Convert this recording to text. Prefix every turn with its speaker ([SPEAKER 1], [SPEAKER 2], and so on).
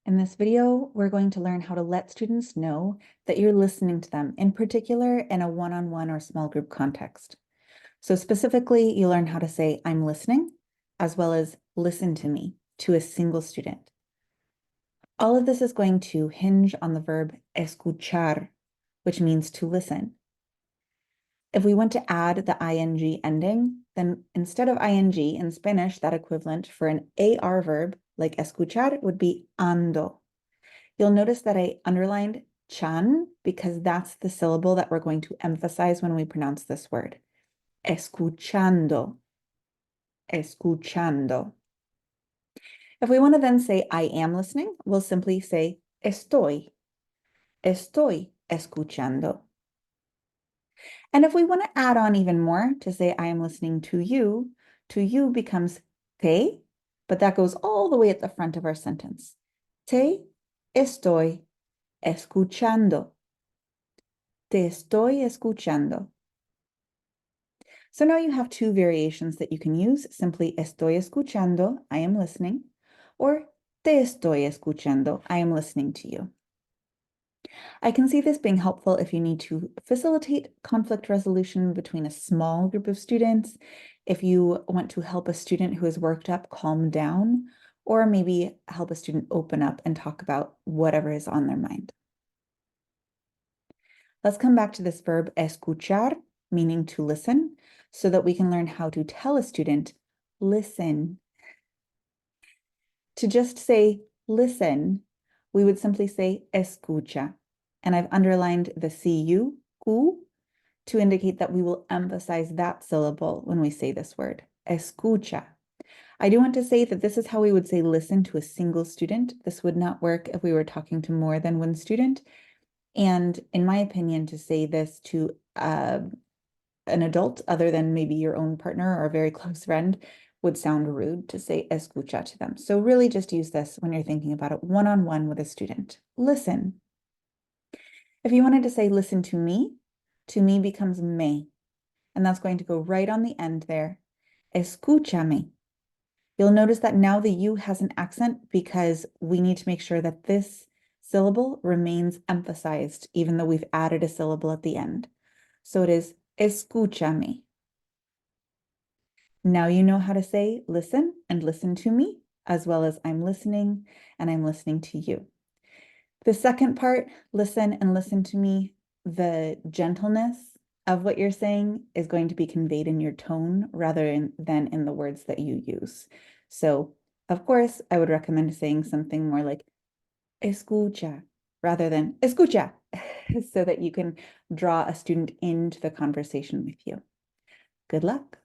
[SPEAKER 1] In this video, we're going to learn how to let students know that you're listening to them, in particular in a one-on-one or small group context. So specifically, you learn how to say, I'm listening, as well as listen to me to a single student. All of this is going to hinge on the verb escuchar, which means to listen. If we want to add the ing ending, then instead of ing in Spanish, that equivalent for an AR verb like escuchar would be ando. You'll notice that I underlined chan because that's the syllable that we're going to emphasize when we pronounce this word. Escuchando, escuchando. If we want to then say I am listening, we'll simply say estoy escuchando. And if we want to add on even more to say I am listening to you becomes te, but that goes all the way at the front of our sentence. Te estoy escuchando. Te estoy escuchando. So now you have two variations that you can use, simply estoy escuchando, I am listening, or te estoy escuchando, I am listening to you. I can see this being helpful if you need to facilitate conflict resolution between a small group of students, if you want to help a student who is worked up calm down, or maybe help a student open up and talk about whatever is on their mind. Let's come back to this verb escuchar, meaning to listen, so that we can learn how to tell a student, listen. To just say listen, we would simply say escucha. And I've underlined the cu, to indicate that we will emphasize that syllable when we say this word, escucha. I do want to say that this is how we would say listen to a single student. This would not work if we were talking to more than one student. And in my opinion, to say this to an adult other than maybe your own partner or a very close friend would sound rude to say escucha to them. So really just use this when you're thinking about it one-on-one with a student. Listen. If you wanted to say listen to me becomes me. And that's going to go right on the end there. Escúchame. You'll notice that now the U has an accent because we need to make sure that this syllable remains emphasized, even though we've added a syllable at the end. So it is escúchame. Now you know how to say listen and listen to me, as well as I'm listening and I'm listening to you. The second part, listen and listen to me, the gentleness of what you're saying is going to be conveyed in your tone rather than in the words that you use. So, of course, I would recommend saying something more like escucha rather than escucha, so that you can draw a student into the conversation with you. Good luck.